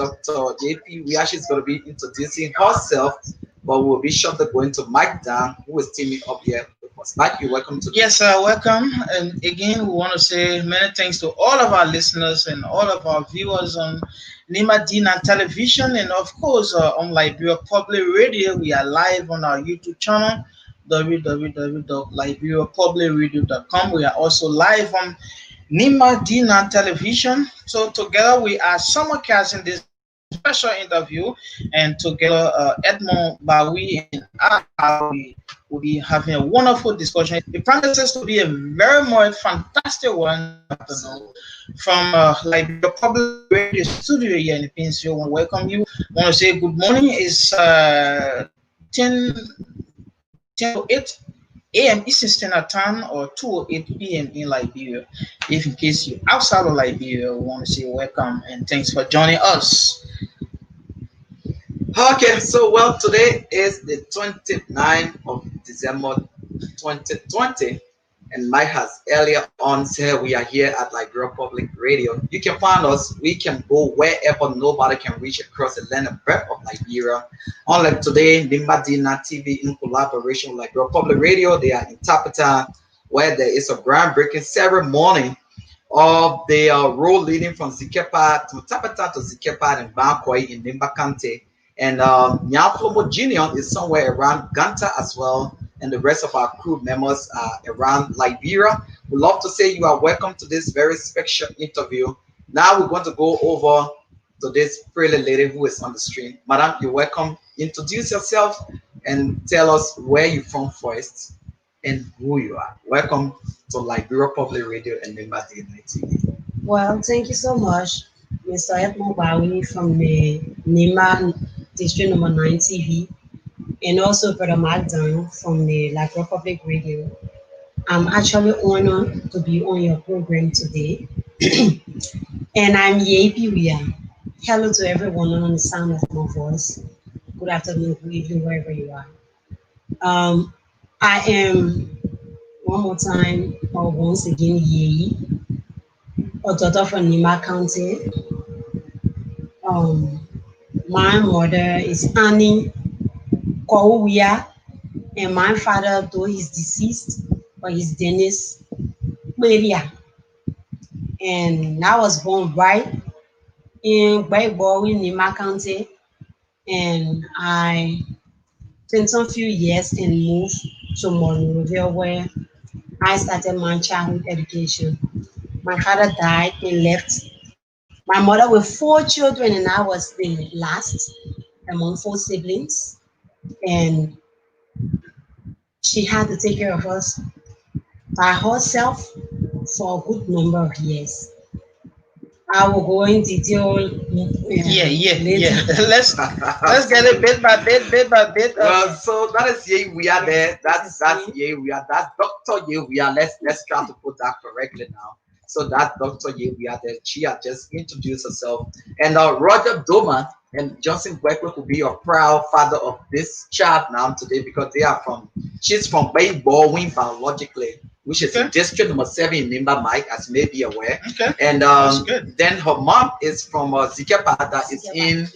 Dr. JP. We actually is going to be introducing herself, but we'll be shortly going to Mike Dan, who is teaming up here with us. Mike, you're welcome to this. Yes, welcome. And again, we want to say many thanks to all of our listeners and all of our viewers on Nima Dina Television and, of course, on Liberia Public Radio. We are live on our YouTube channel, www.liberiapublicradio.com. We are also live on Nima Dina Television. So, together, we are simulcasting this special interview, and together, Edmond Bawi and I will be having a wonderful discussion. It promises to be a very more fantastic one this afternoon from Liberia Public Radio Studio here in the Peninsula. I want to welcome you. I want to say good morning. It's 10:08 a.m. Eastern Standard Time or 2:08 p.m. in Liberia. If in case you're outside of Liberia, we want to say welcome and thanks for joining us. Okay, so well, today is the 29th of December 2020, and Mike has earlier on said we are here at Liberia Public Radio. You can find us, we can go wherever nobody can reach across the land and breadth of Liberia. Unlike today, Nimbadina TV in collaboration with Liberia Public Radio, they are in Tapita, where there is a groundbreaking ceremony of the road leading from Zikepa to Tapita to Zikepa and Bankoi in Nimba County. And Nyaflomo Junior is somewhere around Ganta as well, and the rest of our crew members are around Liberia. We'd love to say you are welcome to this very special interview. Now we're going to go over to this pretty lady who is on the screen. Madam, you're welcome. Introduce yourself and tell us where you're from first and who you are. Welcome to Liberia Public Radio and Member TV. Well, thank you so much, Mr. Edmond Bawi from the Nima District number 9 TV, and also Brother Magdan from the Liberia Public Radio. I'm actually honored to be on your program today. And I'm Yepi Wia. Hello to everyone on the sound of my voice. Good afternoon, good evening, wherever you are. I am, one more time, or once again, Yei, a daughter from Nima County. My mother is Annie Kouya, and my father, though he's deceased, but he's Dennis Maria. And I was born right in Baybo in Nima County, and I spent some few years and moved to Monrovia, where I started my childhood education. My father died and left my mother with 4 children, and I was the last among 4 siblings. And she had to take care of us by herself for a good number of years. I will go in detail. Yeah. let's get it bit by bit. Well, so that is yeah, we are there. That's yeah, we are that Doctor yeah, we are. Let's try to put that correctly now. So that Doctor yeah, we are there. She had just introduced herself, and Roger Doma and Johnson Weckler will be a proud father of this child now today because they are from. She's from Bay Baldwin biologically, which is in district number 7 in Nimba, Mike, as you may be aware. Okay. And then her mom is from Zikepa, that is in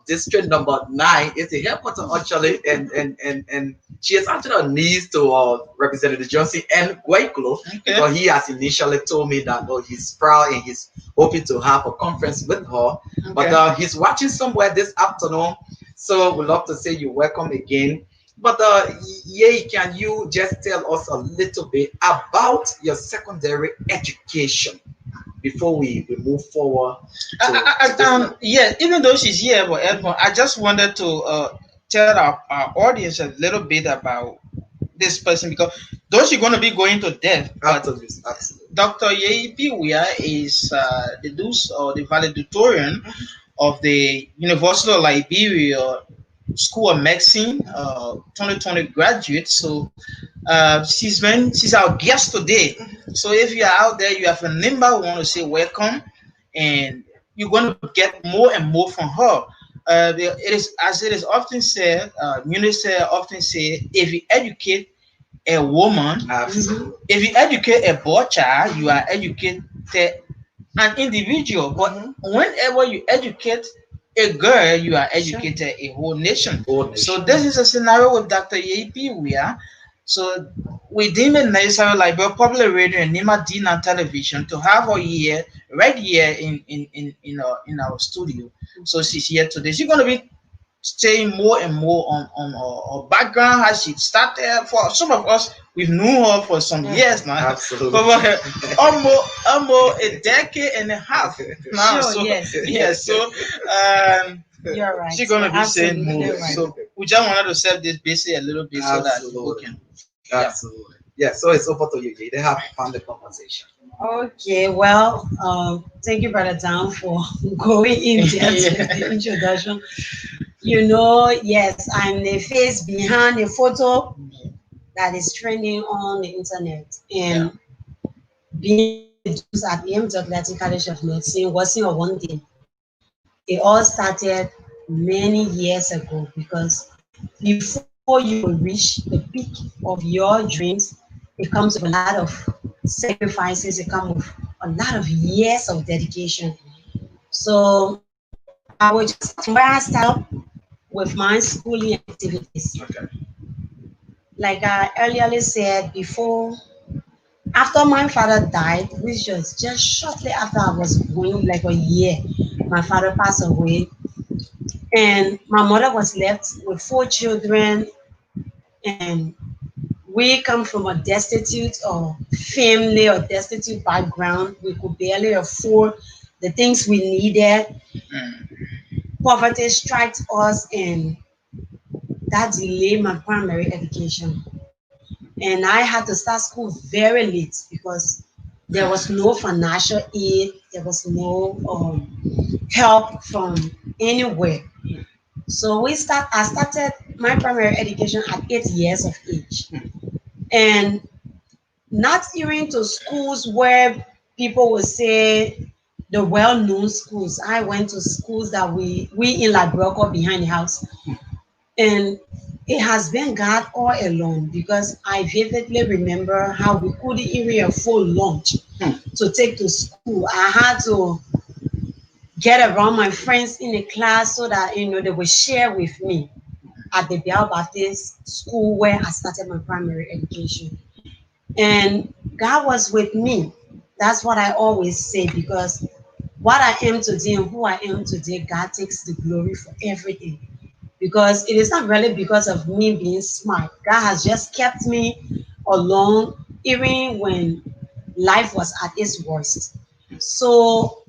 district number 9. It's a headquarter actually, and she has actually a niece to Representative Johnson and Guayclo, because he has initially told me that he's proud and he's hoping to have a conference with her. But he's watching somewhere this afternoon, so we'd love to say you're welcome again. But can you just tell us a little bit about your secondary education before we move forward? Even though she's here, but Edmond, I just wanted to tell our audience a little bit about this person, because though she's going to be going to death, Absolutely. Dr. Yeipi Wia is the deuce or the valedictorian of the University of Liberia School of Medicine, 2020 graduate. So she's our guest today. So if you are out there, you have a number, we want to say welcome, and you're going to get more and more from her. It is, as it is often said, ministers often say, if you educate a woman, Absolutely. if you educate a boy child, you are educated an individual, but Mhm. whenever you educate a girl, you are Sure. educated a whole nation. Whole So nation. this is a scenario with Dr. Yepi we are. So we deem it necessary, like Bell Public Radio and Nima Dina Television, to have her here, right here in our studio. So she's here today. She's gonna be staying more and more on her background, how she started. For some of us, we've known her for some years now, Absolutely. for almost a decade and a half now. Sure, So yes. yes, so um, You're right. she's You're gonna be saying absolutely more. right. So we just wanted to set this basic a little bit so that people Absolutely. can, yeah. Absolutely. Yeah, so it's over to you. Jay. They have found the conversation. Okay, well, thank you, Brother Dan, for going in depth with the Yeah. introduction. You know, yes, I'm the face behind the photo that is trending on the internet. Yeah. And being the Jews at AMW Latin College of Medicine wasn't a one day. It all started many years ago because before you will reach the peak of your dreams, it comes with a lot of sacrifices, it comes with a lot of years of dedication. So I will just start from where I started with my schooling activities. Okay. Like I earlier said before, after my father died, which was just shortly after I was born, like a year, my father passed away. And my mother was left with four children, and we come from a destitute or family or destitute background. We could barely afford the things we needed. Mm. Poverty struck us, and that delayed my primary education. And I had to start school very late because there was no financial aid, there was no help from anywhere. So I started my primary education at 8 years of age. And not even to schools where people would say the well-known schools. I went to schools that we in La Broco behind the house. And it has been God all along because I vividly remember how we couldn't even afford lunch to take to school. I had to get around my friends in the class so that they would share with me at the Bial Baptist school where I started my primary education. And God was with me. That's what I always say because what I am today and who I am today, God takes the glory for everything. Because it is not really because of me being smart. God has just kept me along even when life was at its worst. So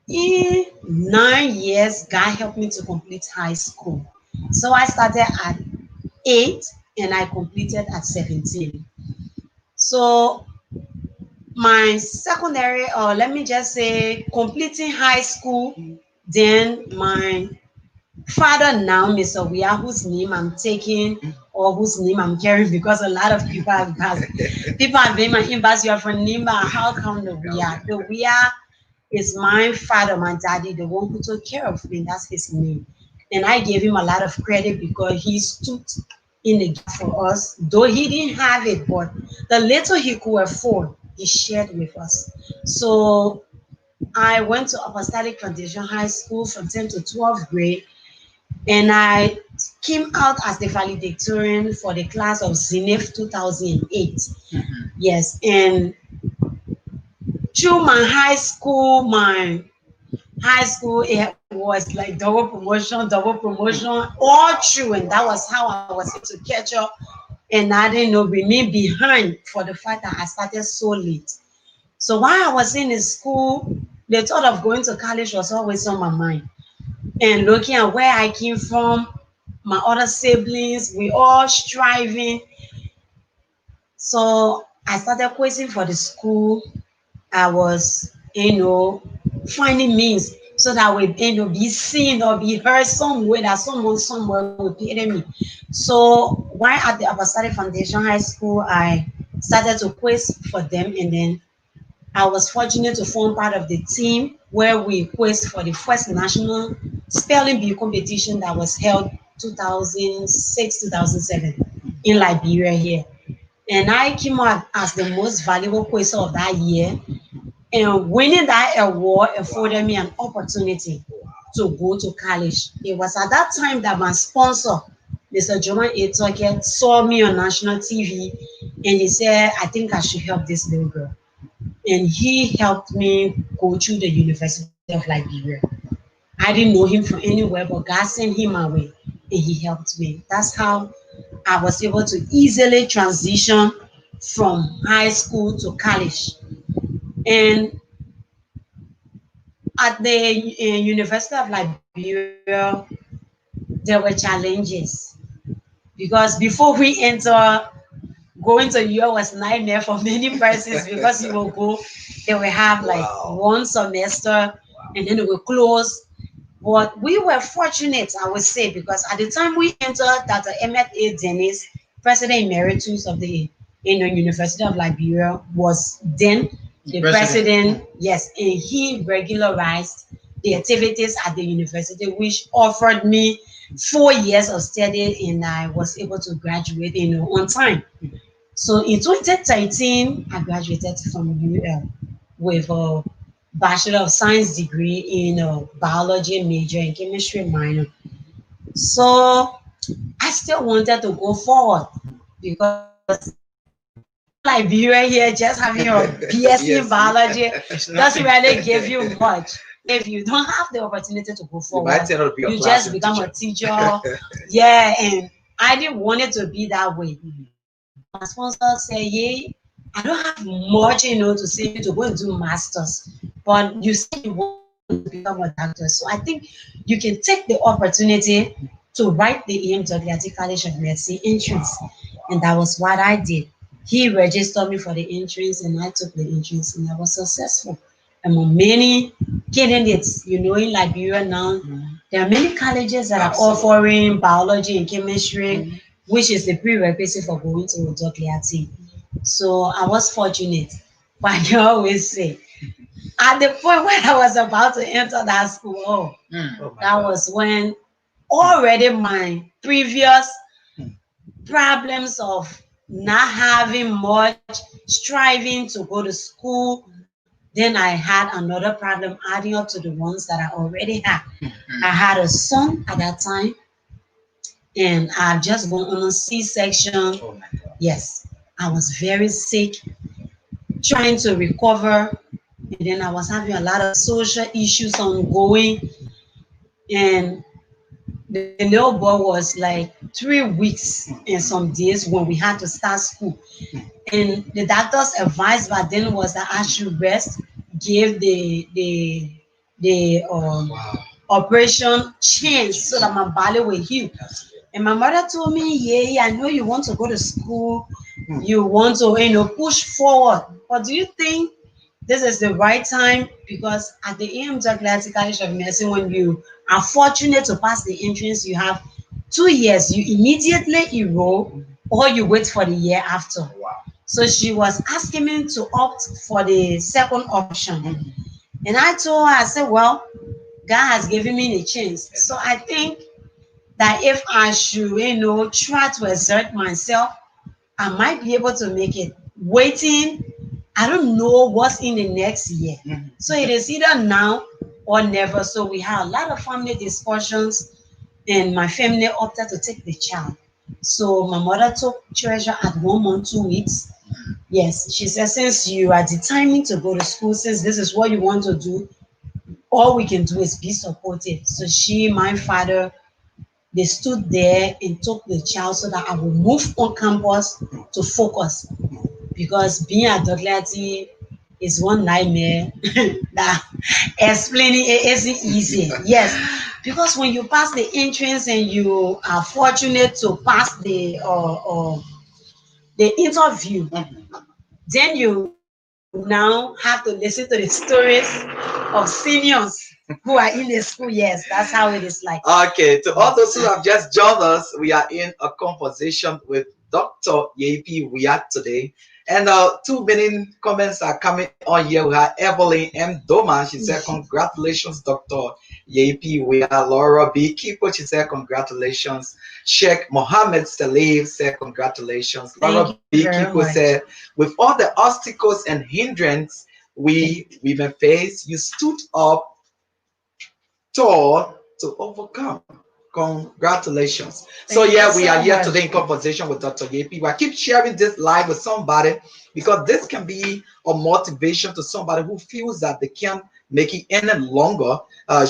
in 9 years, God helped me to complete high school. So I started at 8 and I completed at 17. So my secondary, or let me just say, completing high school, then my father now, Mr. Wia, whose name I'm taking or whose name I'm carrying, because a lot of people have been my inbox, you are from Nimba, how come the Wia? The Wia is my father, my daddy, the one who took care of me. That's his name. And I gave him a lot of credit because he stood in the gap for us. Though he didn't have it, but the little he could afford, he shared with us. So I went to Apostolic Foundation High School from 10th to 12th grade, and I came out as the valedictorian for the class of Zenith 2008. Yes, and through my high school, it was like double promotion, all through, and that was how I was able to catch up. And I didn't know remain behind for the fact that I started so late. So while I was in the school, the thought of going to college was always on my mind. And looking at where I came from, my other siblings, we all striving. So I started quitting for the school. I was, finding means so that we, be seen or be heard somewhere that someone somewhere will pay me. So while at the Apostolic Foundation High School, I started to quiz for them, and then I was fortunate to form part of the team where we quizzed for the first national spelling bee competition that was held 2006 2007 in Liberia here. And I came out as the most valuable quizzer of that year. And winning that award afforded me an opportunity to go to college. It was at that time that my sponsor, Mr. Joman Etoke, saw me on national TV and he said, I think I should help this little girl. And he helped me go through the University of Liberia. I didn't know him from anywhere, but God sent him my way and he helped me. That's how I was able to easily transition from high school to college. And at the University of Liberia, there were challenges because before we enter, going to UL was nightmare for many persons because you will go, they will have like one semester and then it will close. But we were fortunate, I would say, because at the time we entered, Dr. Emmett A. Dennis, President Emeritus of the University of Liberia, was then the president. Yes, and he regularized the activities at the university, which offered me 4 years of study, and I was able to graduate, on time. So in 2013, I graduated from UL with a Bachelor of Science degree in biology major and chemistry minor. So I still wanted to go forward because Liberia here, just having your BSc in biology doesn't really give you much. If you don't have the opportunity to go forward, you just become a teacher. Yeah, and I didn't want it to be that way. So my sponsor said, yeah, I don't have much, to send you to go and do masters, but you say you want to become a doctor. So I think you can take the opportunity to write the EMWT College of Medicine entrance. And that was what I did. He registered me for the entrance and I took the entrance and I was successful. Among many candidates, in Liberia now, there are many colleges that are offering biology and chemistry, which is the prerequisite for going to WT. So I was fortunate. But I always say, at the point when I was about to enter that school, that was when already my previous problems of not having much, striving to go to school. Then I had another problem adding up to the ones that I already had. I had a son at that time, and I just gone on a C-section. Yes, I was very sick, trying to recover, and then I was having a lot of social issues ongoing, and the little boy was like 3 weeks and some days when we had to start school. And the doctor's advice back then was that I should rest, give the operation chance so that my body will heal. And my mother told me, yeah, I know you want to go to school, you want to, push forward. But do you think this is the right time? Because at the EMW College of Medicine, when you are fortunate to pass the entrance, you have 2 years. You immediately enroll or you wait for the year after. So she was asking me to opt for the second option. And I told her, I said, well, God has given me the chance. So I think that if I should, try to exert myself, I might be able to make it. Waiting, I don't know what's in the next year. So it is either now or never. So we had a lot of family discussions, and my family opted to take the child. So my mother took Treasure at 1 month, 2 weeks. Yes, she said, since you are determined to go to school, since this is what you want to do, all we can do is be supportive. So she, my father, they stood there and took the child so that I would move on campus to focus. Because being at Doglati is one nightmare that explaining it isn't easy. Yes, because when you pass the entrance and you are fortunate to pass the interview, then you now have to listen to the stories of seniors who are in the school. Yes, that's how it is like. Okay, to all those who have just joined us, we are in a conversation with Dr. Yepi Wiyat today. And two main comments are coming on here. We have Evelyn M. Doma. She said, congratulations, Dr. Yepi Wiyat. Laura B. Kipo, she said, congratulations. Sheikh Mohammed Salif said, congratulations. Laura B. Kipo said, with all the obstacles and hindrance we women face. You stood up tall to overcome. Congratulations. So Thank you yeah, we are so here much. today in conversation with Dr. Yepi. I keep sharing this live with somebody because this can be a motivation to somebody who feels that they can't make it any longer.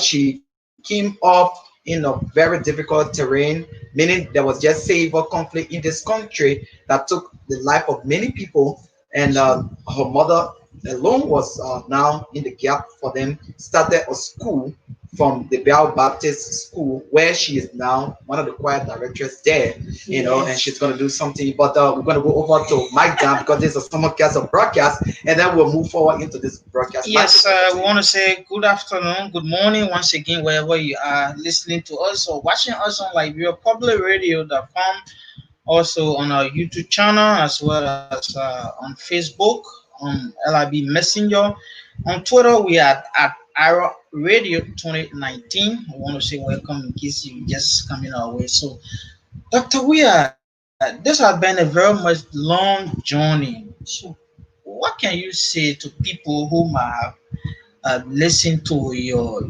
She came up in a very difficult terrain, meaning there was just civil conflict in this country that took the life of many people, and Sure. her mother alone was now in the gap for them. Started a school from the Bell Baptist School, where she is now one of the choir directors there, and Yes. she's going to do something. But we're going to go over to Mike Dan because this is a simulcast of broadcast, and then we'll move forward into this broadcast. Mike, Yes, it's over to we you. want to say good afternoon, good morning once again, wherever you are listening to us or watching us on Liberia Public Radio.com, also on our YouTube channel, as well as on Facebook, on LIB Messenger. On Twitter, we are at Arrow Radio 2019. I want to say welcome in case you just coming our way. So, Dr. This has been a very much long journey. Sure. What can you say to people who might have listened to your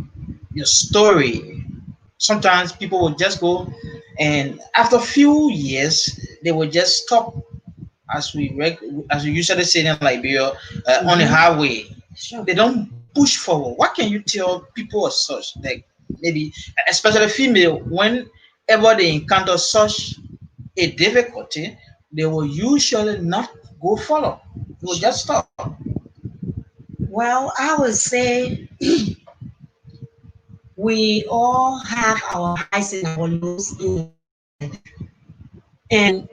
story? Sometimes people will just go, and after a few years, they will just stop, as we usually say in Liberia, on the Mm-hmm. highway. Sure. They don't push forward. What can you tell people as such, like maybe especially female, whenever they encounter such a difficulty, they will usually not go follow. They will Sure. just stop. Well, I would say we all have our highs and our lows in life. And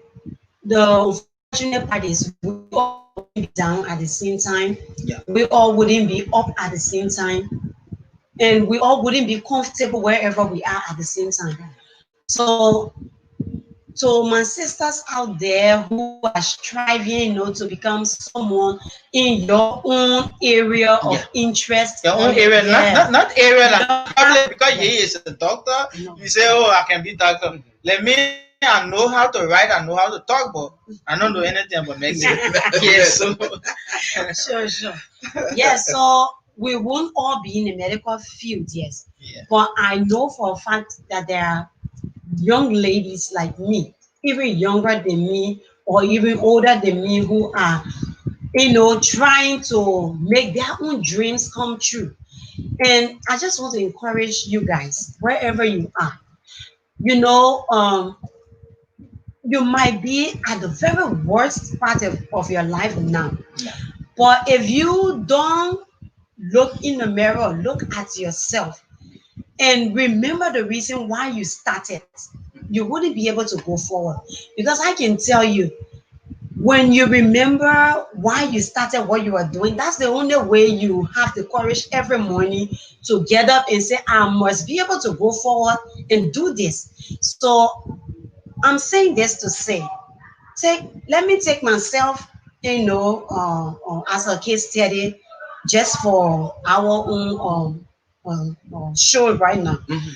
the unfortunate part is we all wouldn't be down at the same time. Yeah. We all wouldn't be up at the same time. And we all wouldn't be comfortable wherever we are at the same time. So my sisters out there who are striving, to become someone in your own area of Yeah. interest, Your or own area, yeah, not area you like don't public, have, because yeah, he is a doctor. no, You say, oh, I can be doctor. Let me, I know how to write, I know how to talk, but I don't know anything about medicine. Yeah, so sure, sure. Yes, so we won't all be in the medical field, yes. yeah. But I know for a fact that there are young ladies like me, even younger than me, or even older than me, who are, trying to make their own dreams come true. And I just want to encourage you guys, wherever you are, you know, um, you might be at the very worst part of your life now. Yeah. But if you don't look in the mirror, look at yourself, and remember the reason why you started, you wouldn't be able to go forward. Because I can tell you, when you remember why you started what you are doing, that's the only way you have the courage every morning to get up and say, I must be able to go forward and do this. So I'm saying this to say, let me take myself, as a case study, just for our own show right now. Mhm.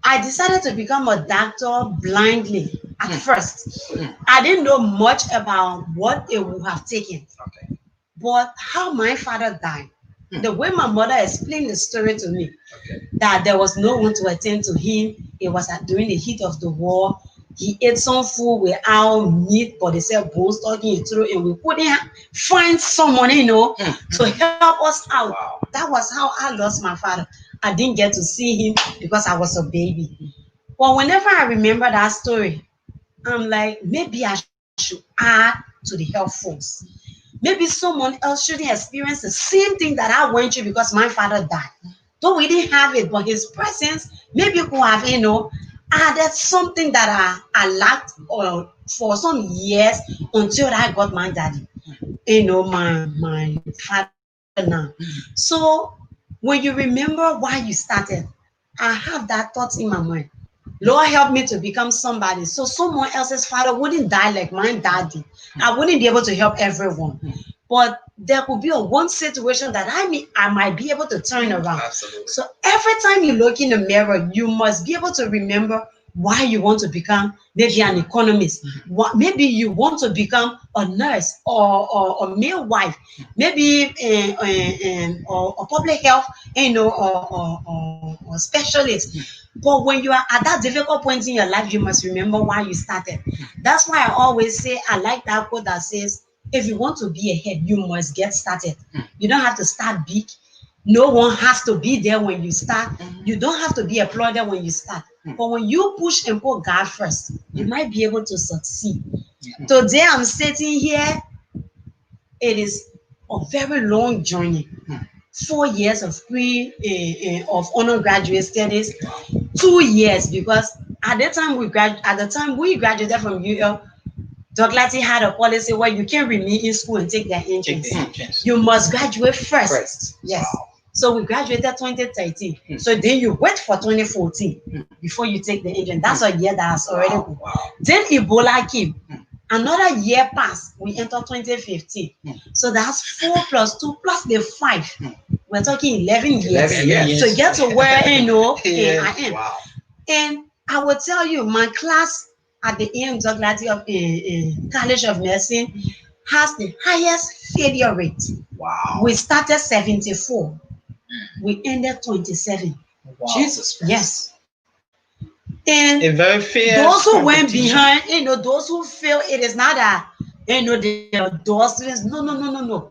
I decided to become a doctor blindly at Mm, first. mm, I didn't know much about what it would have taken, okay. but how my father died, Mm, the way my mother explained the story to me, okay. that there was no one to attend to him. It was during the heat of the war. He ate some food without meat, but they said bone stuck in his throat, and we couldn't find someone, Mm, to help us out. wow. That was how I lost my father. I didn't get to see him because I was a baby. But whenever I remember that story, I'm like, maybe I should add to the health force. Maybe someone else shouldn't experience the same thing that I went through because my father died. Though we didn't have it, but his presence maybe could have, added something that I lacked for some years until I got my daddy, my father now. So when you remember why you started, I have that thought in my mind. Lord, help me to become somebody so someone else's father wouldn't die like my daddy. I wouldn't be able to help everyone. But there could be a one situation that I might be able to turn around. Absolutely. So every time you look in the mirror, you must be able to remember why you want to become maybe an economist. Maybe you want to become a nurse or a midwife, maybe or public health, or specialist. But when you are at that difficult point in your life, you must remember why you started. That's why I always say, I like that quote that says, if you want to be ahead, you must get started. You don't have to start big. No one has to be there when you start. You don't have to be applauded when you start. But when you push and put God first, you might be able to succeed. Today I'm sitting here. It is a very long journey. 4 years of of undergraduate studies, 2 years, because at the time we graduated from UL, Douglas had a policy where you can't remain in school and take their entrance. You must graduate first. Yes. Wow. So we graduated 2013. So then you wait for 2014 before you take the entrance. That's a year that has already gone. Wow. Then Ebola came. Another year passed. We entered 2015. So that's 4 plus 2 plus the 5. We're talking 11 years to get to where I am. Wow. And I will tell you, my class at the AM Douglas of College of Nursing has the highest failure rate. Wow. We started 74. We ended 27. Wow. Jesus Christ. Yes. And a very fair those who went behind, those who feel it is not a, they are those students. No.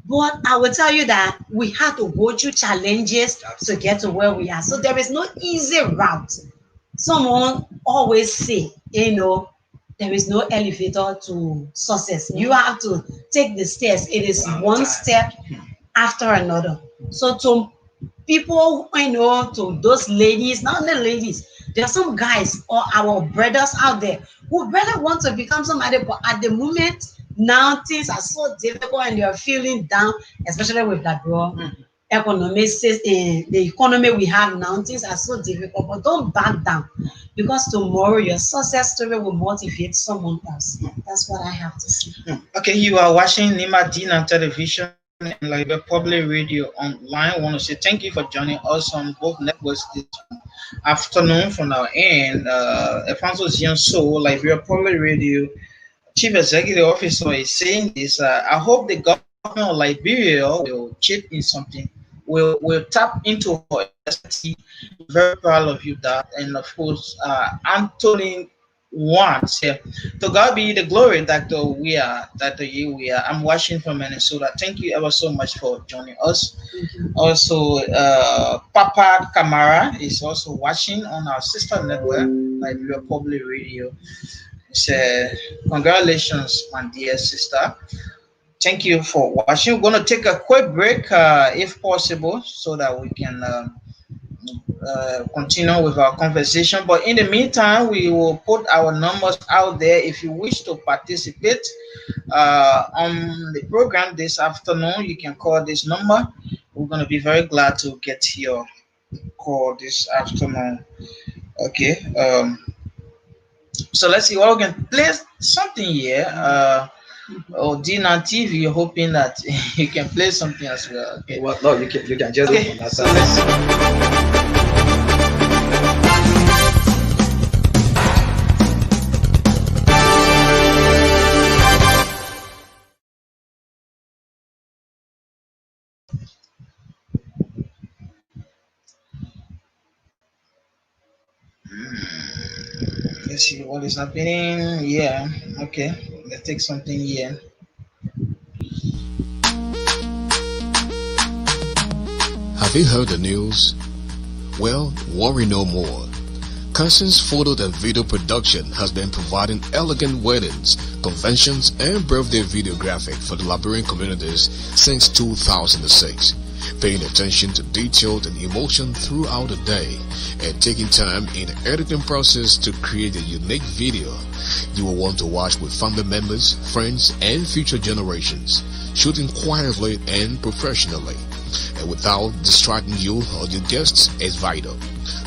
But I will tell you that we had to go through challenges to get to where we are. So there is no easy route. Someone always say, there is no elevator to success. You have to take the stairs. It is one step after another. So to people, to those ladies, not the ladies, there are some guys or our brothers out there who really want to become somebody, but at the moment, now things are so difficult and you're feeling down, especially with that economics, the economy we have now, things are so difficult, but don't back down, because tomorrow your success story will motivate someone else. That's what I have to say. Okay, you are watching Nima Dean on television and Liberia Public Radio online. I want to say thank you for joining us on both networks this afternoon from our end. Alfonso Zianso, Liberia Public Radio Chief Executive Officer, is saying this. I hope the government of Liberia will chip in something. We'll tap into her expertise. Very proud of you, that. And of course, Anthony wants here. To God be the glory, Dr. Yewiya. I'm watching from Minnesota. Thank you ever so much for joining us. Also, Papa Kamara is also watching on our sister network, Liberia Public Radio. Congratulations, my dear sister. Thank you for watching. We're going to take a quick break, if possible, so that we can continue with our conversation. But in the meantime, we will put our numbers out there. If you wish to participate on the program this afternoon, you can call this number. We're going to be very glad to get your call this afternoon. Okay. So let's see what we can play something here. Dina TV, you're hoping that you can play something as well. Okay. Well, no, you can just open that side. Let's see what is happening. Yeah, okay. Let's take something here. Have you heard the news? Well, worry no more. Carson's photo and video production has been providing elegant weddings, conventions, and birthday videographic for the Liberian communities since 2006. Paying attention to detail and emotion throughout the day and taking time in the editing process to create a unique video you will want to watch with family members, friends, and future generations, shooting quietly and professionally and without distracting you or your guests is vital.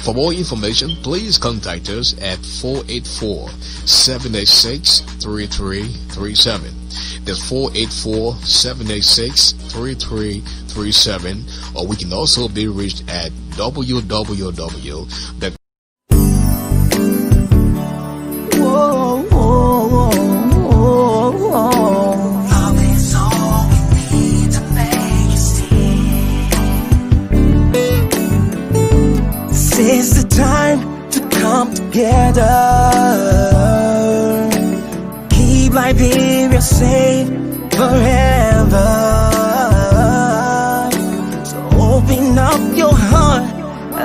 For more information, please contact us at 484-786-3337. That's 484-786-3337, or we can also be reached at www. It's the time to come together. Keep Liberia safe forever. So open up your heart,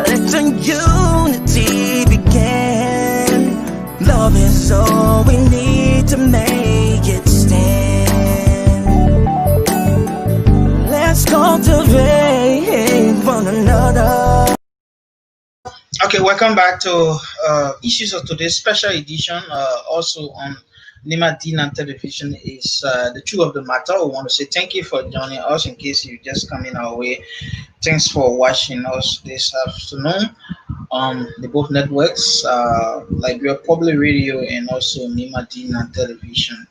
let the unity begin. Love is all we need to make it stand. Let's cultivate one another. Okay, welcome back to Issues of Today's special edition. Also on Nima Dina Television is the truth of the matter. We want to say thank you for joining us. In case you just come in our way, thanks for watching us this afternoon on the both networks, Liberia Public Radio and also Nima Dina Television.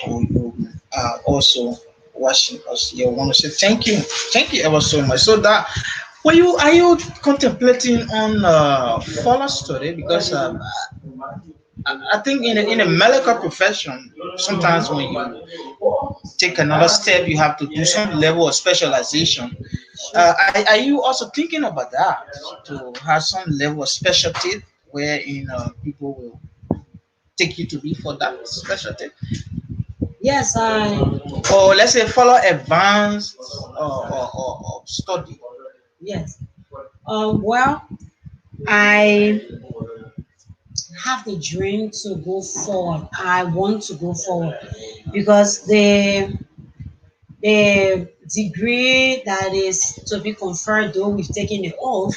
Who are also watching us here. I want to say thank you ever so much. So that are you contemplating on follow study because I think in a medical profession sometimes when you take another step you have to do some level of specialization. Are you also thinking about that to have some level of specialty where people will take you to be for that specialty? Yes, I Or let's say follow advanced or study. yes. Well, I have the dream to go forward. I want to go forward because the degree that is to be conferred, though we've taken it off,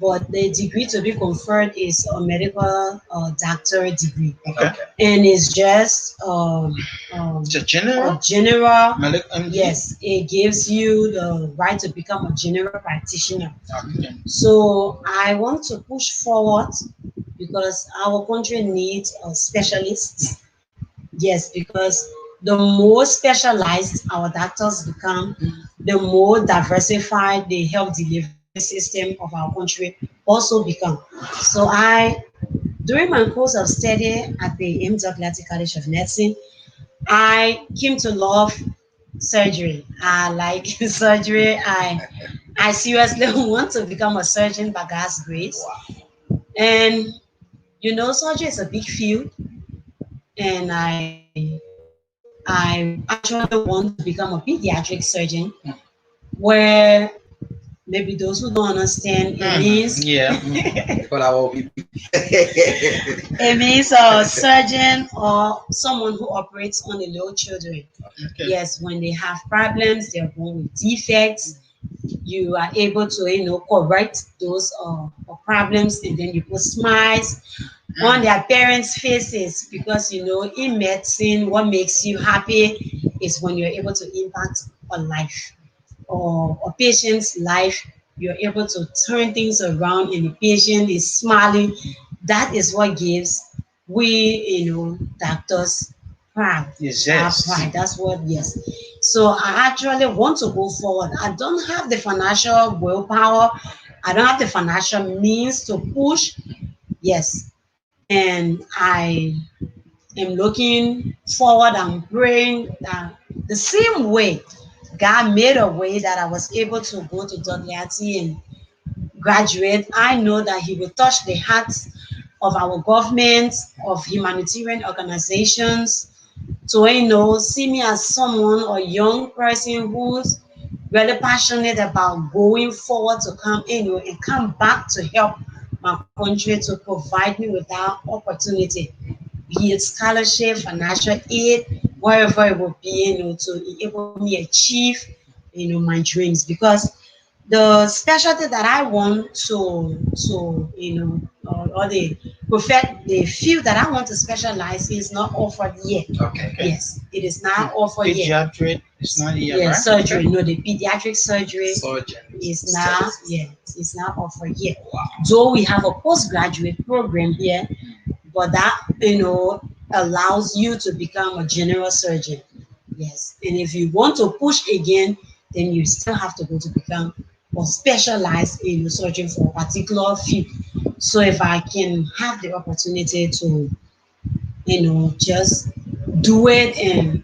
but the degree to be conferred is a medical doctorate degree, Okay. and it's just It's a general a general. medical MD. Yes, it gives you the right to become a general practitioner. Okay. So I want to push forward because our country needs specialists. Yes, because the more specialized our doctors become, the more diversified the health delivery system of our country also become. So during my course of study at the M. College of Nursing, I came to love surgery. I like surgery. I seriously want to become a surgeon by God's grace. And surgery is a big field, and I actually want to become a pediatric surgeon, where maybe those who don't understand it means Yeah. But I will be. it means a surgeon or someone who operates on the little children. Okay. Yes, when they have problems, they're born with defects. You are able to correct those problems, and then you put smiles on their parents' faces, because in medicine what makes you happy is when you're able to impact a life or a patient's life. You're able to turn things around and the patient is smiling. That is what gives doctors pride. Yes, Our yes. pride. That's what, yes. So I actually want to go forward. I don't have the financial willpower. I don't have the financial means to push. Yes. And I am looking forward and praying that the same way God made a way that I was able to go to WRT and graduate, I know that He will touch the hearts of our government, of humanitarian organizations, to see me as someone, a young person who's really passionate about going forward to come in and come back to help my country, to provide me with that opportunity, be it scholarship, financial aid, wherever it will be, to enable me achieve, my dreams. Because the specialty that I want or the perfect the field that I want to specialize is not offered yet. Okay. Yes, it is not offered yet. Pediatric is not yet, Yeah, right? surgery. Okay. No, the pediatric surgery Surgeon. is not. Yeah, it's not offered yet. Though we have a postgraduate program here, but that allows you to become a general surgeon. Yes, and if you want to push again, then you still have to go to become or specialize in surgery for a particular field. So if I can have the opportunity to, just do it and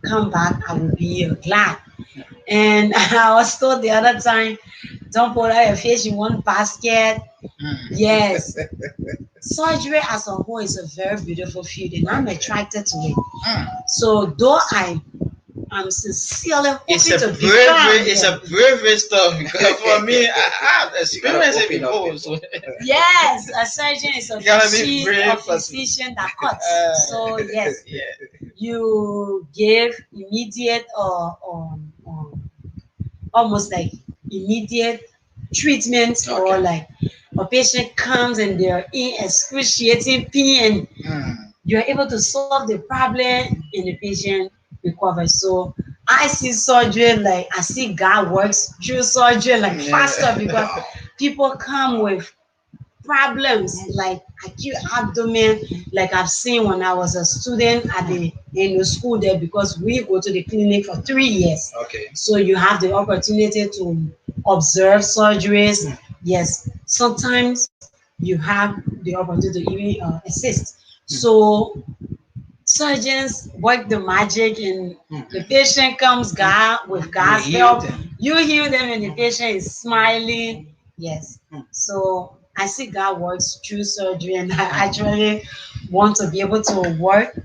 come back, I will be glad. And I was told the other time, don't put out your fish in one basket. Yes, surgery as a whole is a very beautiful field, and I'm attracted to it. So though I am sincerely It's hoping a to bravery, become, it's yeah. a bravery stuff because for me, I've You gotta experienced it open up before. people. So Yes, a surgeon is you gotta be a brave person. physician that cuts. So yes, Yeah. you give immediate almost like immediate treatment, or Okay. like a patient comes and they're in excruciating pain, and Mm. you're able to solve the problem and the patient recovers. So I see surgery like I see God works through surgery like faster, because Wow. people come with problems like acute abdomen, like I've seen when I was a student at the school there, because we go to the clinic for 3 years. Okay. So you have the opportunity to observe surgeries. Yes, sometimes you have the opportunity to even assist. So surgeons work the magic, and the patient comes God with You God's heal help. them. You heal them and the patient is smiling. Yes. So I see God works through surgery, and I actually want to be able to work,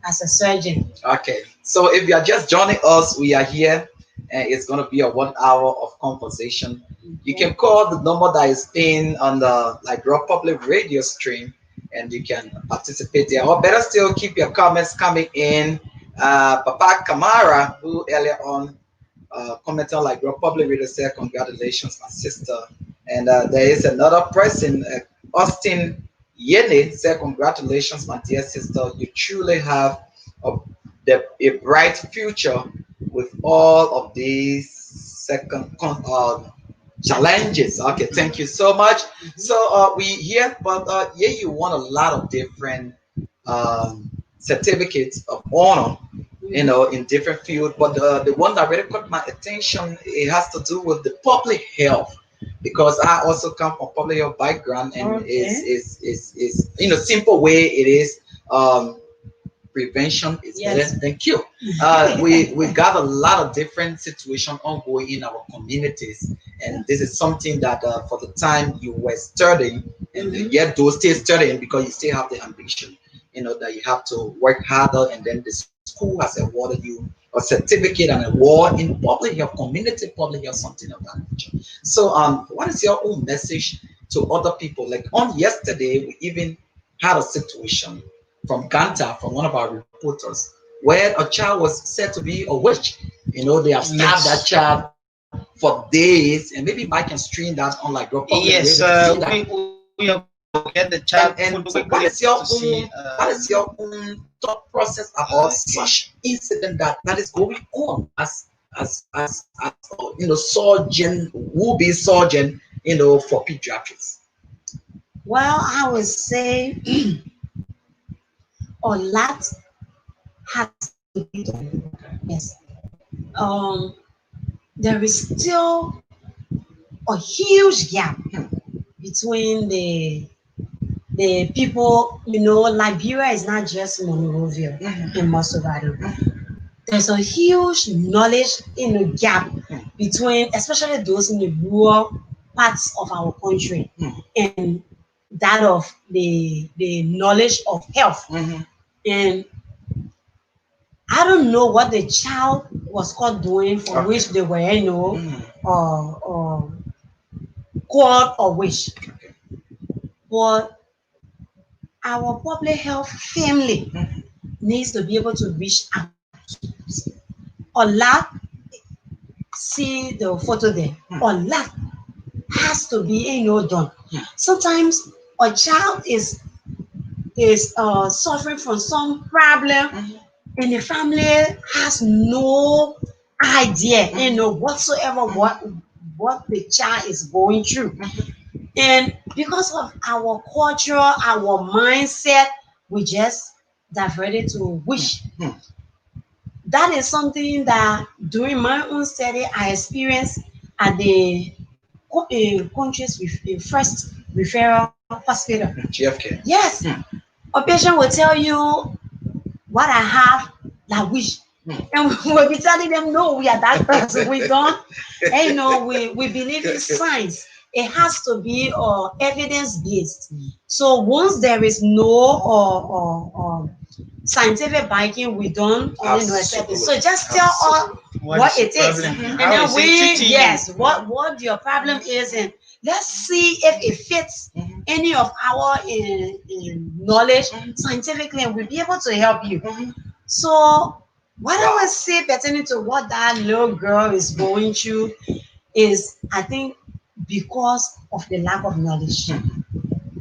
as a surgeon. Okay. So if you are just joining us, we are here, and it's gonna be a 1 hour of conversation. You can call the number that is pinned on the like Raw Public Radio stream, and you can participate there. Or better still, keep your comments coming in. Papa Kamara, who earlier on commented on like Raw Public Radio, said, "Congratulations, my sister." And there is another person, Austin Yene, said, "Congratulations, my dear sister. You truly have a, a bright future with all of these challenges." Okay, thank you so much. So we here, but yeah, you won a lot of different certificates of honor, in different fields. But the one that really caught my attention, it has to do with the public health, because I also come from public health background, and Okay. is simple way it is. Um, Prevention is better Yes. than cure. We got a lot of different situations ongoing in our communities, and this is something that for the time you were studying, and yet those still studying, because you still have the ambition, that you have to work harder, and then the school has awarded you a certificate and award in public health, community public health, something of that nature. So, what is your own message to other people? Like on yesterday, we even had a situation from Ganta, from one of our reporters, where a child was said to be a witch. They have stabbed that Yes. child for days, and maybe I can stream that on like your public radio Yes, to see that. we are going to get the chat And fully so, what clear is your to see. own thought process about such incident that is going on as surgeon, will be surgeon, for pediatrics? Well, I would say a lot has to be done. Yes. Um, there is still a huge gap between the people. Liberia is not just Monrovia and Masobado. There's a huge knowledge gap between, especially those in the rural parts of our country, and that of the knowledge of health. And I don't know what the child was caught doing, for Okay. which they were, called or wish. But our public health family needs to be able to reach out. A lot, see the photo there. A lot has to be, done. Sometimes a child is suffering from some problem, and the family has no idea, whatsoever what the child is going through. And because of our culture, our mindset, we just diverted to wish. That is something that during my own study I experienced at the country's first referral hospital. GFK. Yes, a patient will tell you what I have, that wish. And we'll be telling them, no, we are that person. We don't. And we believe in science. it has to be evidence based. So once there is no scientific backing, we don't accept it. So just tell us what it is, and then yes, what your problem is, and let's see if it fits any of our knowledge scientifically, and we'll be able to help you. So what I would say pertaining to what that little girl is going through is, I think, because of the lack of knowledge.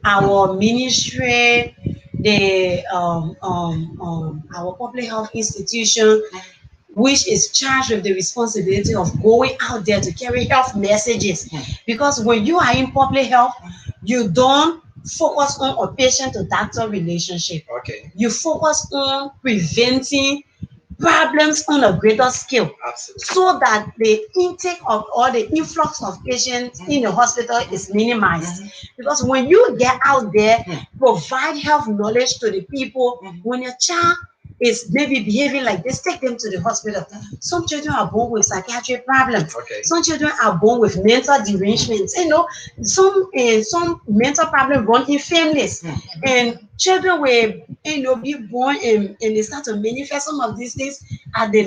Our ministry, the our public health institution, which is charged with the responsibility of going out there to carry health messages. Because when you are in public health, you don't focus on a patient to doctor relationship. Okay. You focus on preventing problems on a greater scale. Absolutely. So that the intake of or the influx of patients in the hospital is minimized. Because when you get out there, provide health knowledge to the people, when your child is maybe behaving like this, take them to the hospital. Some children are born with psychiatric problems. Okay. Some children are born with mental derangements. Some mental problems run in families, and children will be born and they start to manifest some of these things at the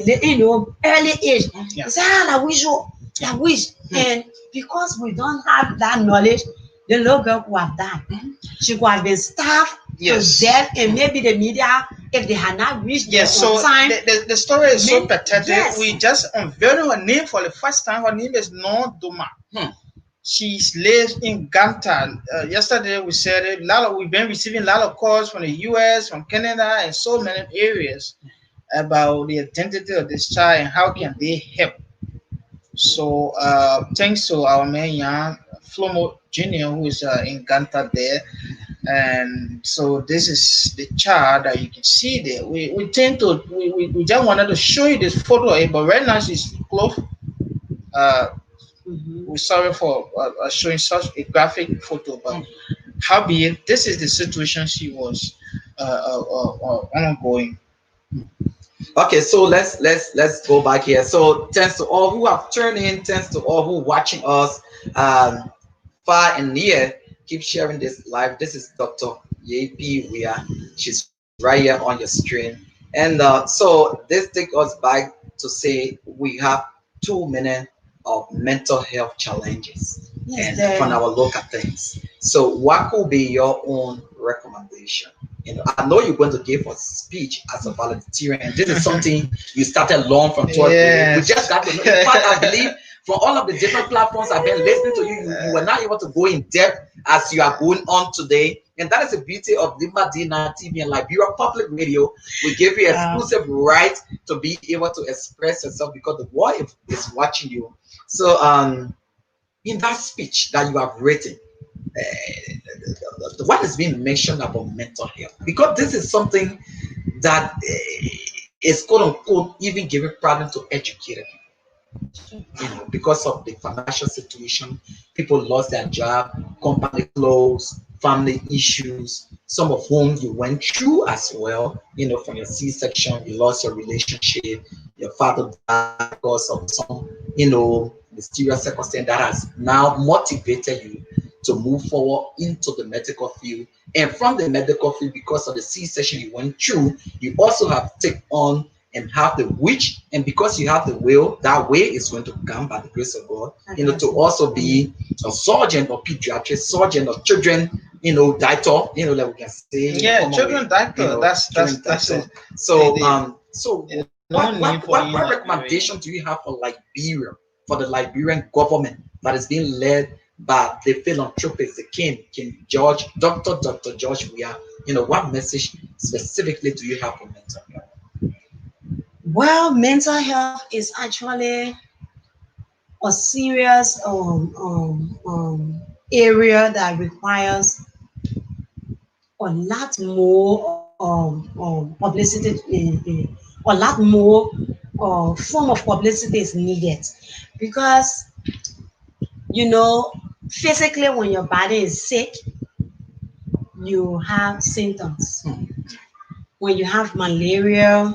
early age. They say, I wish. And because we don't have that knowledge, the little girl who have died, she could have been starved to death, and maybe the media, if they had not reached so time. The story is so pathetic. We just unveiling her name for the first time. Her name is Non Doma. She lives in Ganta. Yesterday we said it. We've been receiving a lot of calls from the US, from Canada, and so many areas about the identity of this child and how can they help. So thanks to our man Jan Flomo Jr., who is in Ganta there. And so this is the child that you can see there. We tend to we just wanted to show you this photo, but right now she's close. We're sorry for showing such a graphic photo, but howbeit this is the situation she was ongoing. Okay, so let's go back here. So thanks to all who have tuned in, thanks to all who watching us far and near. Keep sharing this live. This is Dr. Yepi she's right here on your screen. And so this takes us back to say we have 2 minutes of mental health challenges and from our local things. So what could be your own recommendation? I know you're going to give us speech as a volunteer, and this is something you started long from 12th grade. We just got to know. In fact, I believe from all of the different platforms I've been listening to you were not able to go in depth as you are going on today. And that is the beauty of Limba D9 TV and Liberia Public Radio. We give you exclusive right to be able to express yourself because the world is watching you. So in that speech that you have written, what is being mentioned about mental health? Because this is something that is quote unquote even giving problem to educated people. Because of the financial situation, people lost their job, company closed, family issues, some of whom you went through as well. From your C-section, you lost your relationship, your father died because of some, mysterious circumstance that has now motivated you to move forward into the medical field. And from the medical field, because of the C-section you went through, you also have to take on and have the wish, and because you have the will, that way is going to come by the grace of God, to also be a surgeon or pediatric surgeon or children, doctor, like we can say. Yeah, children doctor. That's it. So what recommendation do you have for Liberia, for the Liberian government that is being led by the philanthropist, the King George, Dr. George what message specifically do you have for mental health? Well, mental health is actually a serious area that requires a lot more publicity, a lot more form of publicity is needed, because physically when your body is sick, you have symptoms. When you have malaria,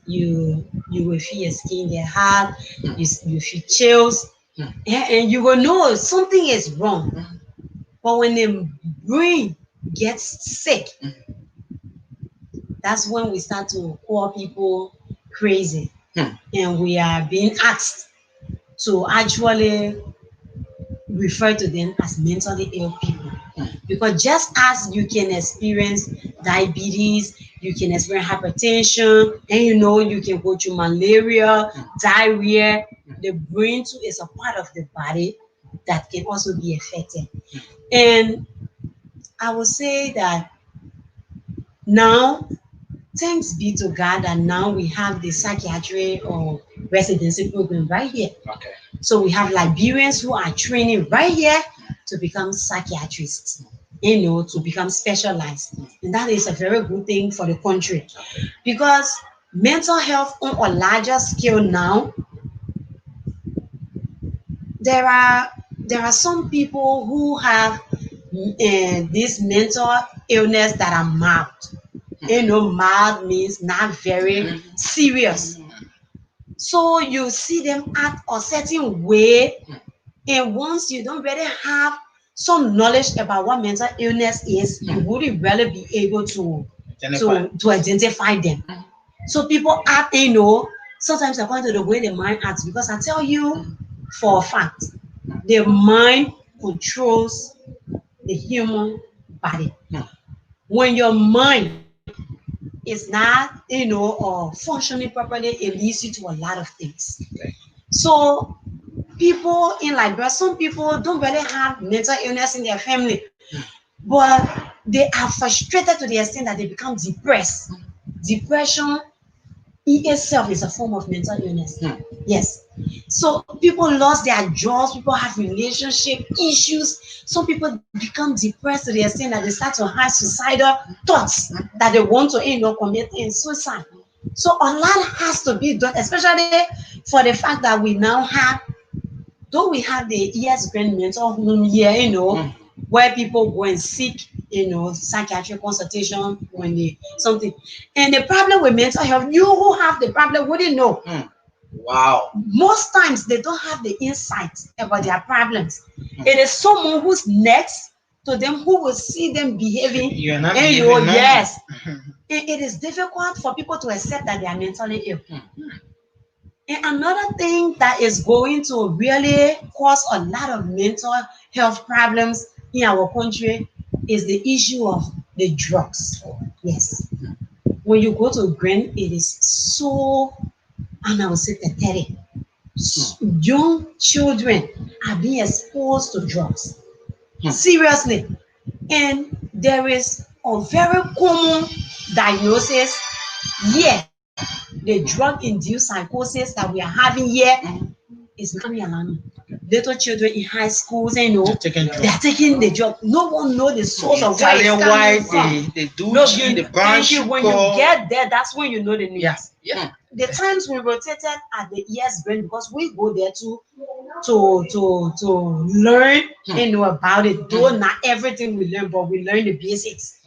you will feel your skin get hard, you feel chills, And you will know something is wrong. But when the brain gets sick, that's when we start to call people crazy. And we are being asked to actually refer to them as mentally ill people. Because just as you can experience diabetes, you can experience hypertension, and you can go through malaria, diarrhea, the brain too is a part of the body that can also be affected. And I would say that now, thanks be to God that now we have the psychiatry or residency program right here. Okay. So we have Liberians who are training right here to become psychiatrists, to become specialized. And that is a very good thing for the country because mental health on a larger scale now, there are some people who have this mental illness that are mild. Mild means not very serious. So you see them act a certain way, and once you don't really have some knowledge about what mental illness is, you wouldn't really be able to identify them. So people act, sometimes according to the way the mind acts, because I tell you for a fact, the mind controls the human body. When your mind is not, functioning properly, it leads you to a lot of things. So people in Liberia, some people don't really have mental illness in their family, but they are frustrated to the extent that they become depressed. Depression in itself is a form of mental illness. Yes. So people lost their jobs, people have relationship issues. Some people become depressed to the extent that they start to have suicidal thoughts that they want to commit suicide. So a lot has to be done, especially for the fact that we now have, though we have the ES Grand Mental Home here, where people go and seek, psychiatric consultation when they something. And the problem with mental health, you who have the problem wouldn't know. Wow. Most times they don't have the insight about their problems. It is someone who's next to them who will see them behaving. You're not and behaving yes. It is difficult for people to accept that they are mentally ill. And another thing that is going to really cause a lot of mental health problems in our country is the issue of the drugs. Yes. When you go to Green, it is so, and I would say pathetic. Young children are being exposed to drugs. Seriously. And there is a very common diagnosis. Yes, the drug-induced psychosis that we are having here is becoming alarming. Little children in high schools, they are taking the drug. No one knows the source of where it's coming from. They do the branch. When you get there, that's when you know the news. Yeah. The times we rotated at the ES Brain, because we go there to learn and know about it. Though not everything we learn, but we learn the basics.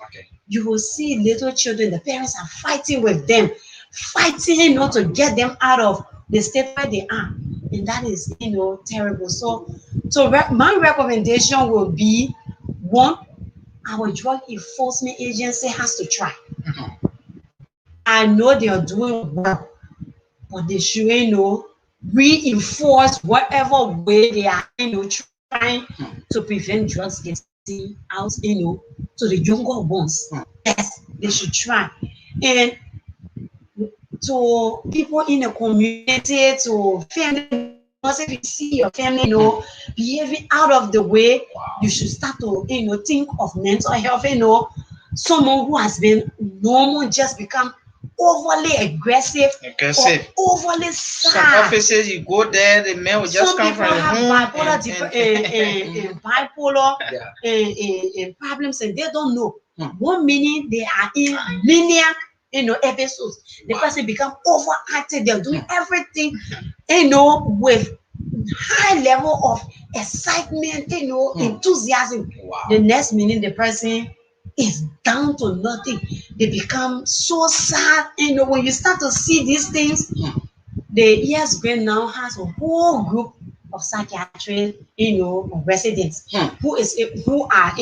You will see little children, the parents are fighting with them, fighting, to get them out of the state where they are. And that is, terrible. So my recommendation will be, one, our drug enforcement agency has to try. I know they are doing well, but they should, reinforce whatever way they are, trying to prevent drugs getting out, to the younger ones. Yes, they should try. And to people in the community, to family members, if you see your family, behaving out of the way, you should start to, think of mental health. Someone who has been normal just become overly aggressive. Or overly sad. Some offices, you go there, the man will just come from home. Bipolar and problems, and they don't know. 1 minute they are in maniac, episodes. The person become overactive. They're doing everything, with high level of excitement, enthusiasm. The next minute, the person is down to nothing. They become so sad. When you start to see these things, the ES Brain now has a whole group of psychiatric, residents Hmm. who are,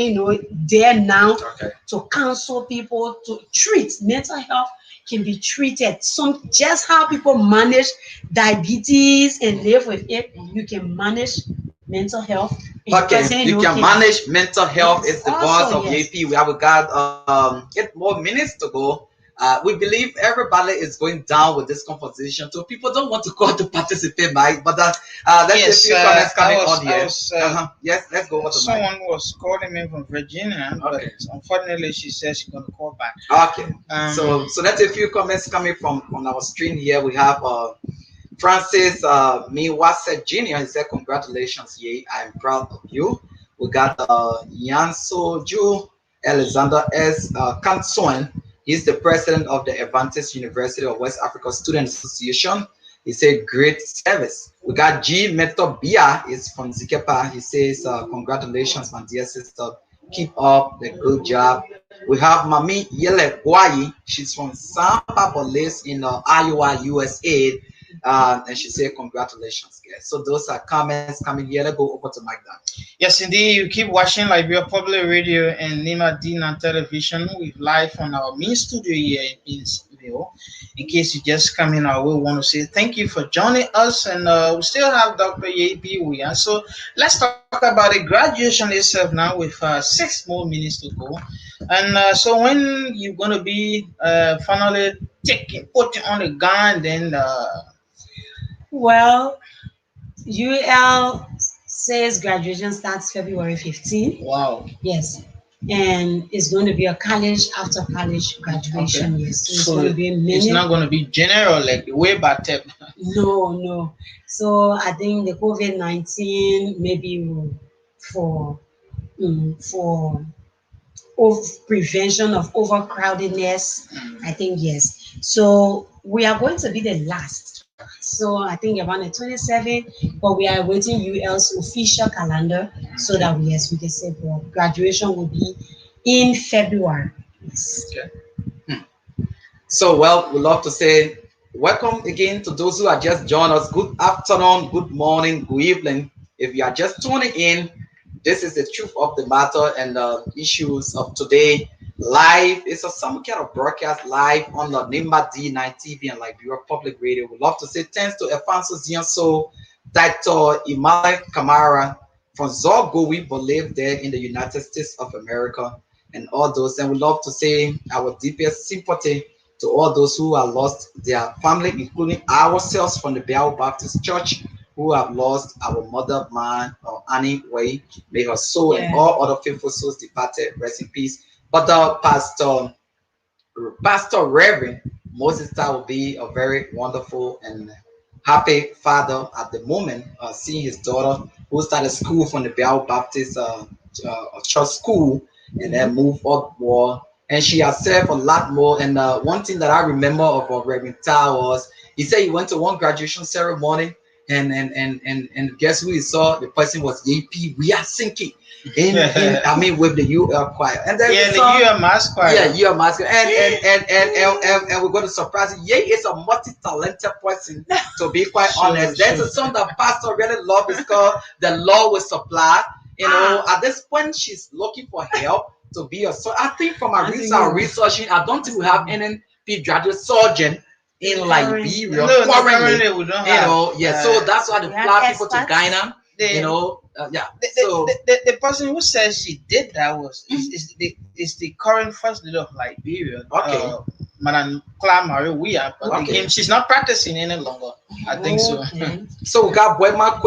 there now Okay. to counsel people to treat mental health can be treated. Some just how people manage diabetes and live with it, you can manage mental health. And the Okay, person, you can can, manage mental health. yes, Is the boss also of yes. AP. We have got 8 more minutes to go. We believe everybody is going down with this conversation, so people don't want to call to participate, Mike. But let's see a Yes, few comments coming on I here. was Yes, let's go with the mic. someone was calling me from Virginia, but Okay. unfortunately she says she's gonna call back. Okay. Um, So that's a few comments coming from on our stream here. We have Francis Miwase Jr. He said, "Congratulations, Ye. I'm proud of you." We got Yanso Ju Alexander S. Kansoen. He's the president of the Adventist University of West Africa Student Association. He said, "Great service." We got G. Meto Bia is from Zikepa. He says, "Congratulations, my dear sister. Keep up the good job." We have Mami Yele Guayi. She's from San Pablo, lives in Iowa, USA. And she said, "Congratulations, guys." So those are comments coming here. Let's go over to Mike Dan. yes, indeed, you keep watching Liberia Public Radio and Nima Dina Television. We're live on our main studio here in Eastville. In case you just come in, I will want to say thank you for joining us, and we still have Dr. Yebi Wia. So let's talk about the graduation itself now with 6 more minutes to go. And so when you're gonna be finally putting on the gun, then Well, UL says graduation starts February 15th. wow, Yes. And it's going to be a college after college graduation. Yes. So it's so going to be it's many. not gonna be general like the way back then. No, no. So I think the COVID-19 maybe for for prevention of overcrowdedness. I think yes. So we are going to be the last. So I think around the 27th, but we are waiting UL's official calendar so that yes, we can say well, graduation will be in February. Yes. Okay. So, well, we love to say welcome again to those who are just joining us. Good afternoon, good morning, good evening. If you are just tuning in, this is the truth of the matter and the issues of today. Live, it's a some kind of broadcast live on the Nimba D9 TV and Liberia Public Radio. We love to say thanks to Efanso Zianso, Dr. Imale Kamara from Zogo. We believe there in the United States of America and all those. And we love to say our deepest sympathy to all those who have lost their family, including ourselves from the Bible Baptist Church, who have lost our mother, man, or Annie Way. May her soul and Yeah. all other faithful souls departed rest in peace. But Pastor Reverend Moses Star will be a very wonderful and happy father at the moment, seeing his daughter who started school from the Bible Baptist church school and then moved upward. And she has served a lot more. And one thing that I remember of Reverend Tao was he said he went to one graduation ceremony and guess who he saw? The person was AP. We are sinking in I mean with the UL choir. And then Yeah, the the song, UM mass choir. yeah, UL master. And we're going to surprise you. Ye is a multi-talented person, to be quite Sure, honest. There's sure. a song that Pastor really love. It's called The Lord Will Supply. You know, at this point, she's looking for help to be a so I think from my researching, I don't think we have any pediatric surgeon in Liberia. No, Currently, currently we don't have. so that's why they we have fly people to experts. Ghana. The, Yeah. the, So the person who says she did that is the current first lady of Liberia. Okay. Madam Clara Marie Weah, but Okay. again, she's not practicing any longer. I think so. Okay. So we got Boyma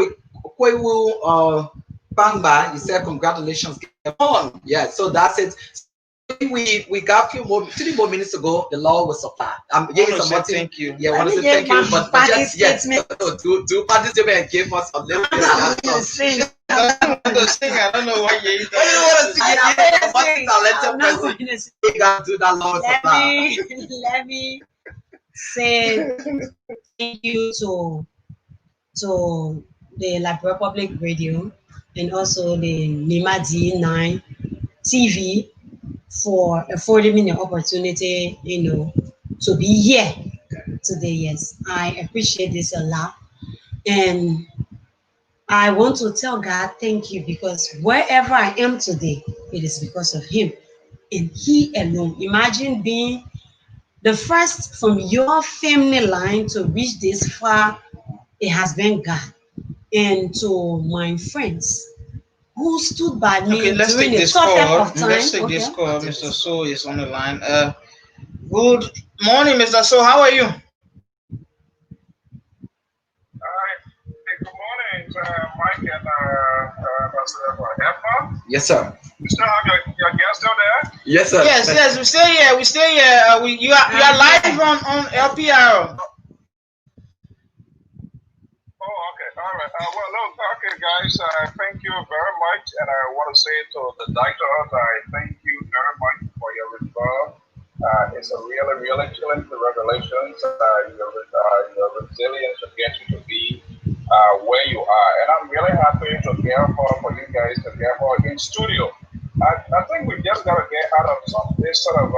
Kwewu Bangba. You said congratulations. Come on. Yeah, so that's it. We got a few more 3 more minutes ago. The Lord will supply. Yeah, I wanna it's a say multi. thank you. Yeah, I want to Let say me thank give you, my but party just yes, statement. do participate and give us a little bit. I'm Of going to that sing. I don't want to sing. I don't know why you. What do you want to see? I'm Yeah, not a going to sing. multi-talented I'm not person. going to sing. You got to do that Lord Let supply. let me say thank you to the Liberia Public Radio and also the Nima D9 TV for affording me the opportunity, to be here today. Yes, I appreciate this a lot. And I want to tell God thank you because wherever I am today, it is because of Him and He alone. Imagine being the first from your family line to reach this far. It has been God. And to my friends who stood by Okay, me let's during take the this toughest call. of time. Let's take this Okay. call. Mr. So is on the line. Good morning, Mr. So. How are you? Hi. Hey, good morning, Mike and Emma. Yes, sir. You still have your guest still there? Yes, sir. Yes, yes, we stay here. We stay here. You are live on LPR. Oh, okay. All right. Well, look, okay, guys. Thank you very much, and I want to say to the doctors, I thank you very much for your referral. It's a really, really killing the regulations. Your resilience to get you to be where you are, and I'm really happy to hear for you guys to hear more in studio. I think we just gotta get out of some this sort of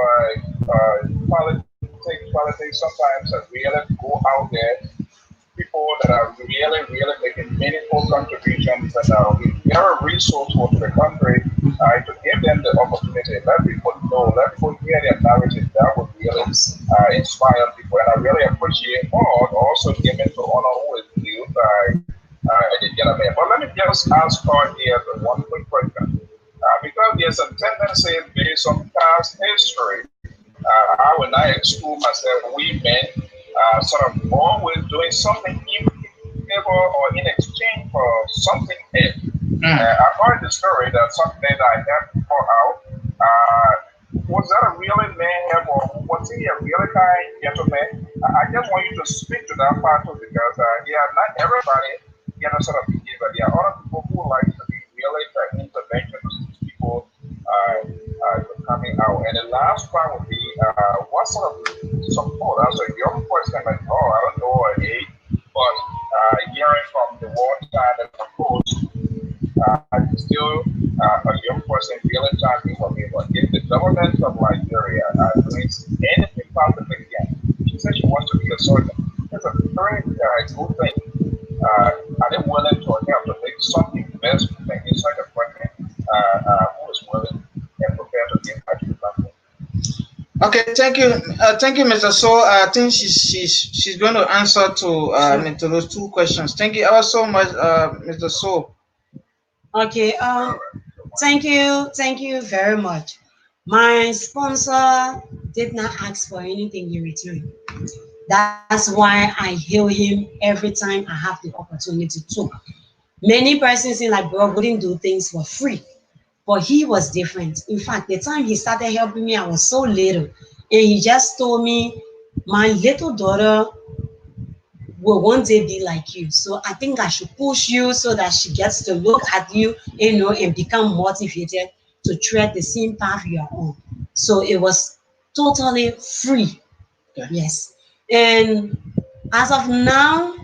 politics sometimes and really go out there people that are really, really making meaningful contributions and are very resourceful to the country to give them the opportunity. Let people know, let people hear their narrative. That would really inspire people. And I really appreciate all also given to honor who is due by the gentleman. But let me just ask Carl here the one quick question. Because there's a tendency based on past history I would not exclude myself, we men, sort of always doing something in favor or in exchange for something else. I've heard the story that something that I have for out. Was that a really man help or was he a really kind gentleman? I just want you to speak to that part too because yeah, not everybody get a sort of behavior. There are other people who like to be really interventionist people coming out. And the last part would be what sort of support as a young person, like, oh, I don't know her age, but hearing from the wartime and of course, still a young person really talking for me. But if the government of Nigeria doing anything positive again, she said she wants to be a soldier. It's a very good thing. Are they willing to help to make something best thing? It's like a question who is willing and prepared to give back to the country. Okay, thank you, Mr. So. I think she's going to answer to those two questions. Thank you ever so much, Mr. So. Okay. Thank you very much. My sponsor did not ask for anything in return. That's why I hail him every time I have the opportunity to. Many persons in like bro wouldn't do things for free, but he was different. In fact, the time he started helping me, I was so little, and he just told me, "My little daughter will one day be like you. So I think I should push you so that she gets to look at you, and become motivated to tread the same path you are on." So it was totally free. Okay. Yes. And as of now,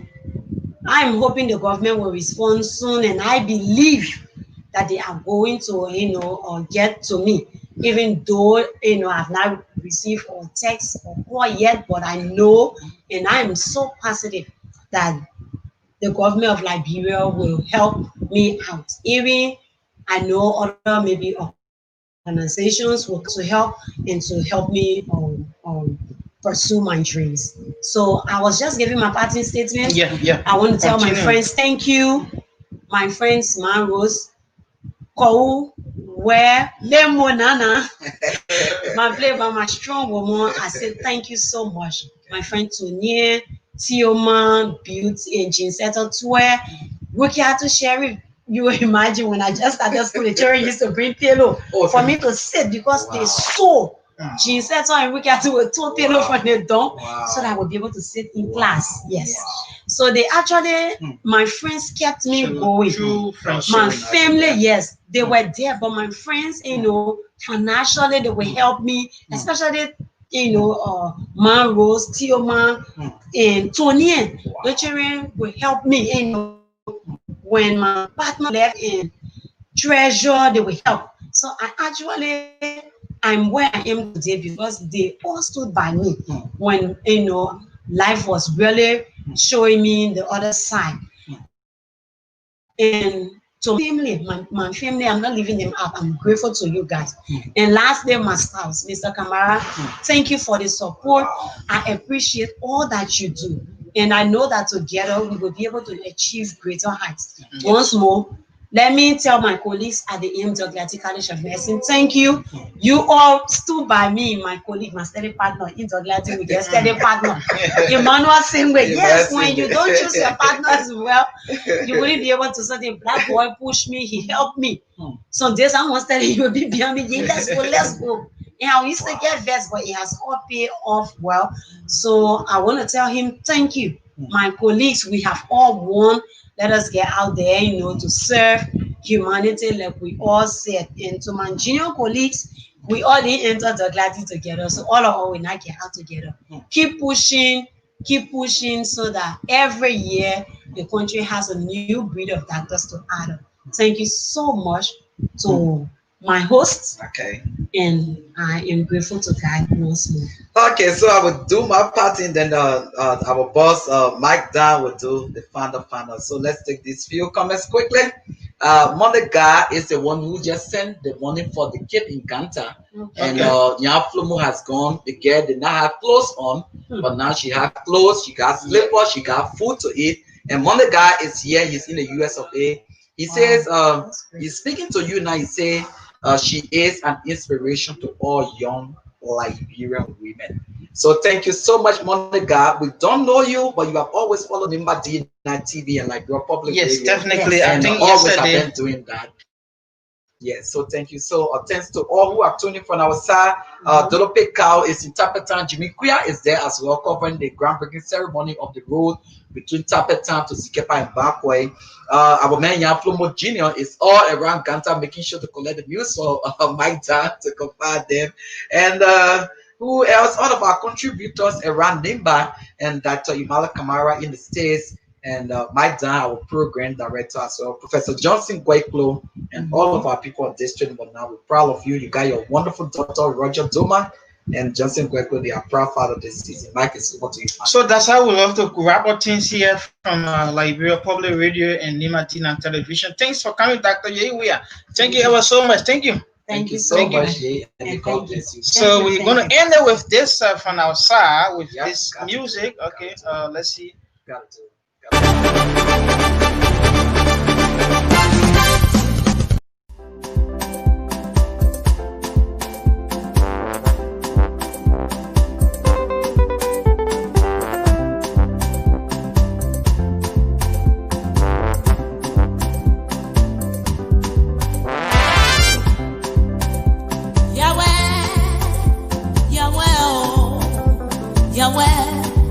I'm hoping the government will respond soon, and I believe that they are going to, get to me, even though, I've not received a text or call yet, but I know, and I am so positive that the government of Liberia will help me out. Even I know other maybe organizations will come to help and to help me pursue my dreams. So I was just giving my parting statement. Yeah. I want to tell my Continue. friends thank you. My friends, Man Rose, Kou, where Lemo Nana, my flavor, my strong woman. I said thank you so much. My friend Tony, Tioman, Beauty, and Jean Settle Twe, Rukiatu Sheriff. You will imagine when I just started school, the children used to bring pillow for me to sit because they saw Jean Settle and Rukiatu were two pillow for the door so that I would be able to sit in class. Yes. So they actually, my friends kept me going. True friendship. My family, yes, they were there, but my friends, financially, they will help me, especially, Man Rose, Tio Man, and Tony, the children will help me, when my partner left in treasure, they will help. So I'm where I am today because they all stood by me when, life was really showing me the other side. And to my family, I'm not leaving them out. I'm grateful to you guys. And lastly, my spouse, Mr. Kamara, thank you for the support. I appreciate all that you do. And I know that together we will be able to achieve greater heights. Once more, let me tell my colleagues at the AIM College of Medicine, thank you. You all stood by me, my colleague, my study partner, in Douglas, with your study partner. Emmanuel, same way. Yes, when you don't choose your partners well, you wouldn't be able to say the black boy pushed me, he helped me. Some days I was telling you, be behind me, yeah, let's go. And we used to get vexed, but it has all paid off well. So I want to tell him, thank you. My colleagues, we have all won. Let us get out there, to serve humanity like we all said. And to my junior colleagues, we all didn't enter the Douglas together. So all of us will not get out together. Keep pushing so that every year the country has a new breed of doctors to add up. Thank you so much to my hosts. Okay. And I am grateful to God once more. Okay, so I will do my part, and then our boss, Mike Dan, will do the final. So let's take these few comments quickly. Money guy is the one who just sent the money for the kid in Ganta. And Nyaflomo has gone. The girl did not have clothes on, but now she has clothes, she got slippers, she got food to eat. And Money guy is here, he's in the US of A. He says, he's speaking to you now. He says, she is an inspiration to all young Liberian women. So thank you so much, Monica. We don't know you, but you have always followed Nimba D9 TV and Liberia Public Yes, Radio. definitely. Yes. I think always yesterday. have been doing that. Yes, so thank you. So thanks to all who are tuning from our side. Dolope Cow is in Tapetan. Jimmy Kuya is there as well, covering the groundbreaking ceremony of the road between Tapetan to Zikepa and Backway. Our man Yan Flomo Jr. is all around Ganta, making sure to collect the news for Mike Dan to confirm them. And who else? All of our contributors around Nimba and Dr. Imala Kamara in the States. And Mike Dan, our program director as well, Professor Johnson Guayclo, and all of our people at District. But now we're proud of you. You got your wonderful daughter, Roger Doma, and Johnson Guayclo. They are proud father this season. Mike, is over to you. So that's how we love to wrap up things here from Liberia Public Radio and Nimatina Television. Thanks for coming, Dr. Yehuya. Thank you ever so much. Thank you. Thank you so much, Ye, and God bless you. So we're going to end it with this from our side, with this music. Okay, let's see. Got it. Yahweh, Yahweh, oh, Yahweh.